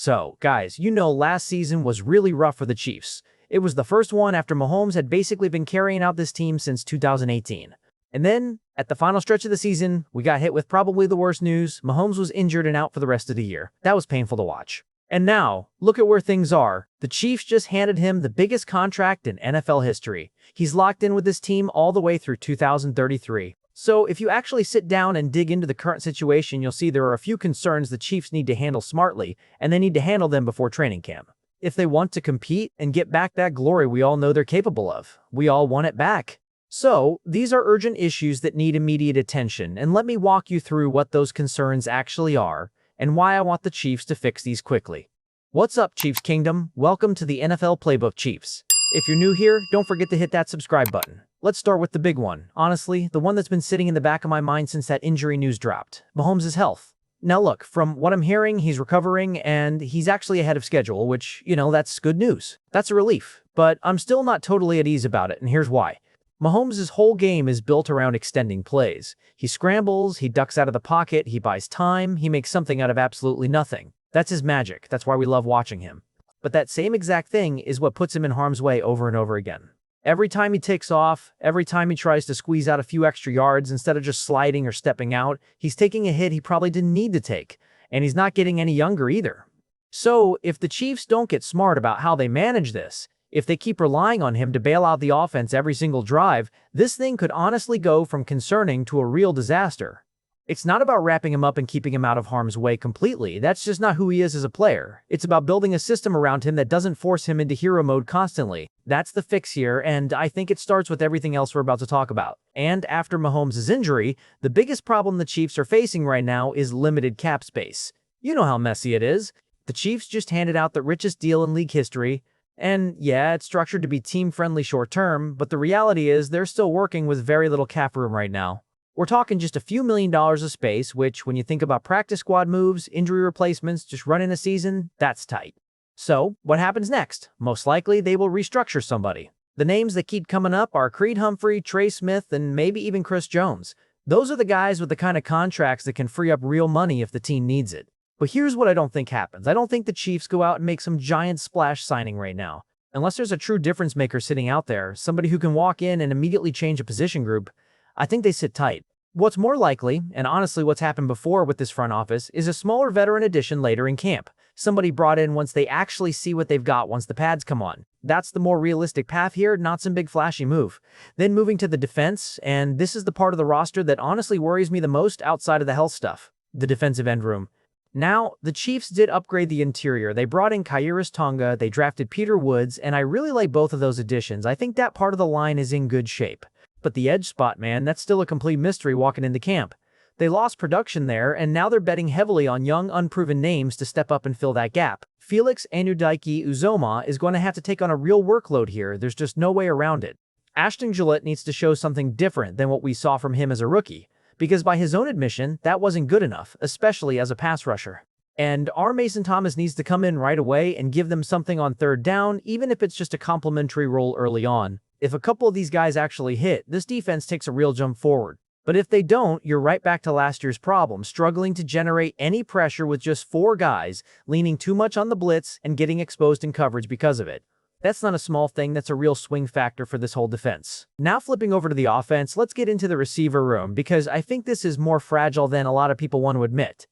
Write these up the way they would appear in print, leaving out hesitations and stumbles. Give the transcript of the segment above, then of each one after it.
So, guys, last season was really rough for the Chiefs. It was the first one after Mahomes had basically been carrying out this team since 2018. And then, at the final stretch of the season, we got hit with probably the worst news. Mahomes was injured and out for the rest of the year. That was painful to watch. And now, look at where things are. The Chiefs just handed him the biggest contract in NFL history. He's locked in with this team all the way through 2033. So if you actually sit down and dig into the current situation, you'll see there are a few concerns the Chiefs need to handle smartly, and they need to handle them before training camp. If they want to compete and get back that glory we all know they're capable of, we all want it back. So, these are urgent issues that need immediate attention, and let me walk you through what those concerns actually are, and why I want the Chiefs to fix these quickly. What's up, Chiefs Kingdom? Welcome to the NFL Playbook, Chiefs. If you're new here, don't forget to hit that subscribe button. Let's start with the big one. Honestly, the one that's been sitting in the back of my mind since that injury news dropped. Mahomes' health. Now look, from what I'm hearing, he's recovering and he's actually ahead of schedule, which, that's good news. That's a relief. But I'm still not totally at ease about it, and here's why. Mahomes' whole game is built around extending plays. He scrambles, he ducks out of the pocket, he buys time, he makes something out of absolutely nothing. That's his magic. That's why we love watching him. But that same exact thing is what puts him in harm's way over and over again. Every time he takes off, every time he tries to squeeze out a few extra yards instead of just sliding or stepping out, he's taking a hit he probably didn't need to take, and he's not getting any younger either. So, if the Chiefs don't get smart about how they manage this, if they keep relying on him to bail out the offense every single drive, this thing could honestly go from concerning to a real disaster. It's not about wrapping him up and keeping him out of harm's way completely. That's just not who he is as a player. It's about building a system around him that doesn't force him into hero mode constantly. That's the fix here, and I think it starts with everything else we're about to talk about. And after Mahomes' injury, the biggest problem the Chiefs are facing right now is limited cap space. You know how messy it is. The Chiefs just handed out the richest deal in league history, and yeah, it's structured to be team-friendly short-term, but the reality is they're still working with very little cap room right now. We're talking just a few $1 million of space, which, when you think about practice squad moves, injury replacements, just running a season, that's tight. So, what happens next? Most likely, they will restructure somebody. The names that keep coming up are Creed Humphrey, Trey Smith, and maybe even Chris Jones. Those are the guys with the kind of contracts that can free up real money if the team needs it. But here's what I don't think happens. I don't think the Chiefs go out and make some giant splash signing right now. Unless there's a true difference maker sitting out there, somebody who can walk in and immediately change a position group, I think they sit tight. What's more likely, and honestly what's happened before with this front office, is a smaller veteran addition later in camp. Somebody brought in once they actually see what they've got once the pads come on. That's the more realistic path here, not some big flashy move. Then moving to the defense, and this is the part of the roster that honestly worries me the most outside of the health stuff. The defensive end room. Now, the Chiefs did upgrade the interior. They brought in Khyiris Tonga, they drafted Peter Woods, and I really like both of those additions. I think that part of the line is in good shape. But the edge spot, man, that's still a complete mystery walking into camp. They lost production there, and now they're betting heavily on young, unproven names to step up and fill that gap. Felix Anudike-Uzomah is going to have to take on a real workload here. There's just no way around it. Ashton Gillotte needs to show something different than what we saw from him as a rookie, because by his own admission, that wasn't good enough, especially as a pass rusher. And our Mason Thomas needs to come in right away and give them something on third down, even if it's just a complimentary role early on. If a couple of these guys actually hit, this defense takes a real jump forward. But if they don't, you're right back to last year's problem, struggling to generate any pressure with just 4 guys, leaning too much on the blitz and getting exposed in coverage because of it. That's not a small thing, that's a real swing factor for this whole defense. Now flipping over to the offense, let's get into the receiver room, because I think this is more fragile than a lot of people want to admit.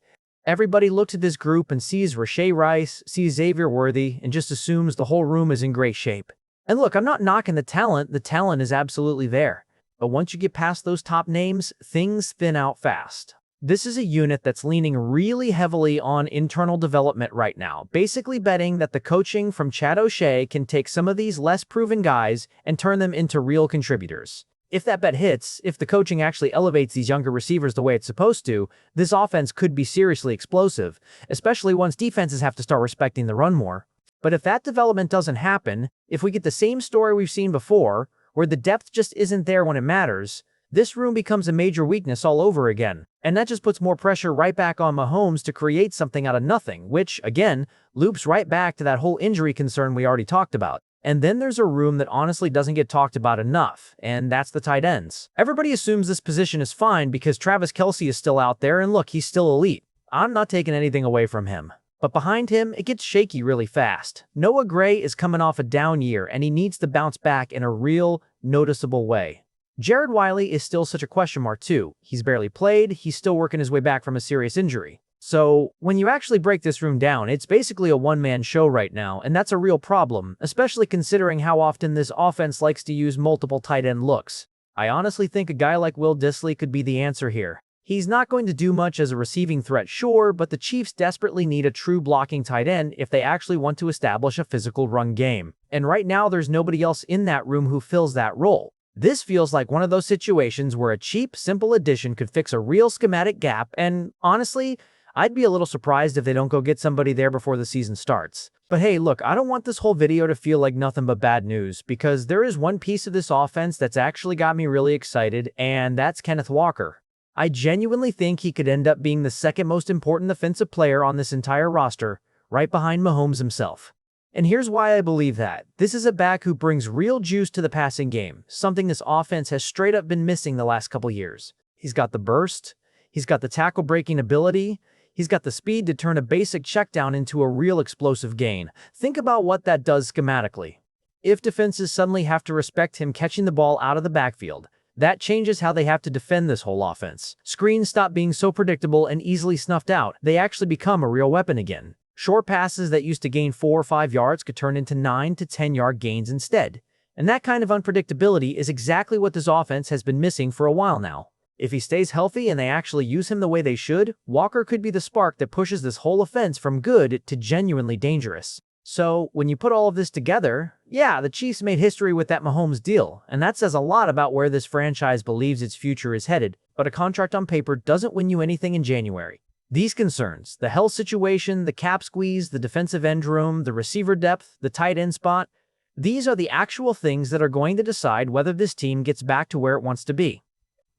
Everybody looks at this group and sees Rashee Rice, sees Xavier worthy, and just assumes the whole room is in great shape. And look, I'm not knocking the talent is absolutely there. But once you get past those top names, things thin out fast. This is a unit that's leaning really heavily on internal development right now, basically betting that the coaching from Chad O'Shea can take some of these less proven guys and turn them into real contributors. If that bet hits, if the coaching actually elevates these younger receivers the way it's supposed to, this offense could be seriously explosive, especially once defenses have to start respecting the run more. But if that development doesn't happen, if we get the same story we've seen before, where the depth just isn't there when it matters, this room becomes a major weakness all over again. And that just puts more pressure right back on Mahomes to create something out of nothing, which, again, loops right back to that whole injury concern we already talked about. And then there's a room that honestly doesn't get talked about enough, and that's the tight ends. Everybody assumes this position is fine because Travis Kelce is still out there, and look, he's still elite. I'm not taking anything away from him. But behind him, it gets shaky really fast. Noah Gray is coming off a down year, and he needs to bounce back in a real, noticeable way. Jared Wiley is still such a question mark too. He's barely played, he's still working his way back from a serious injury. So, when you actually break this room down, it's basically a one-man show right now, and that's a real problem, especially considering how often this offense likes to use multiple tight end looks. I honestly think a guy like Will Dissly could be the answer here. He's not going to do much as a receiving threat, sure, but the Chiefs desperately need a true blocking tight end if they actually want to establish a physical run game. And right now, there's nobody else in that room who fills that role. This feels like one of those situations where a cheap, simple addition could fix a real schematic gap, and honestly, I'd be a little surprised if they don't go get somebody there before the season starts. But hey, look, I don't want this whole video to feel like nothing but bad news, because there is one piece of this offense that's actually got me really excited, and that's Kenneth Walker. I genuinely think he could end up being the second most important offensive player on this entire roster, right behind Mahomes himself. And here's why I believe that. This is a back who brings real juice to the passing game, something this offense has straight up been missing the last couple years. He's got the burst, he's got the tackle-breaking ability, he's got the speed to turn a basic checkdown into a real explosive gain. Think about what that does schematically. If defenses suddenly have to respect him catching the ball out of the backfield, that changes how they have to defend this whole offense. Screens stop being so predictable and easily snuffed out. They actually become a real weapon again. Short passes that used to gain 4 or 5 yards could turn into 9 to 10-yard gains instead. And that kind of unpredictability is exactly what this offense has been missing for a while now. If he stays healthy and they actually use him the way they should, Walker could be the spark that pushes this whole offense from good to genuinely dangerous. So, when you put all of this together, yeah, the Chiefs made history with that Mahomes deal, and that says a lot about where this franchise believes its future is headed, but a contract on paper doesn't win you anything in January. These concerns, the health situation, the cap squeeze, the defensive end room, the receiver depth, the tight end spot, these are the actual things that are going to decide whether this team gets back to where it wants to be.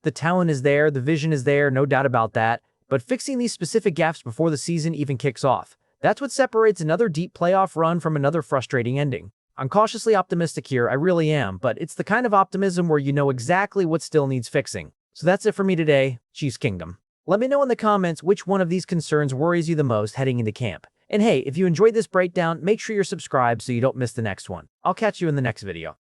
The talent is there, the vision is there, no doubt about that, but fixing these specific gaps before the season even kicks off, that's what separates another deep playoff run from another frustrating ending. I'm cautiously optimistic here, I really am, but it's the kind of optimism where you know exactly what still needs fixing. So that's it for me today, Chiefs Kingdom. Let me know in the comments which one of these concerns worries you the most heading into camp. And hey, if you enjoyed this breakdown, make sure you're subscribed so you don't miss the next one. I'll catch you in the next video.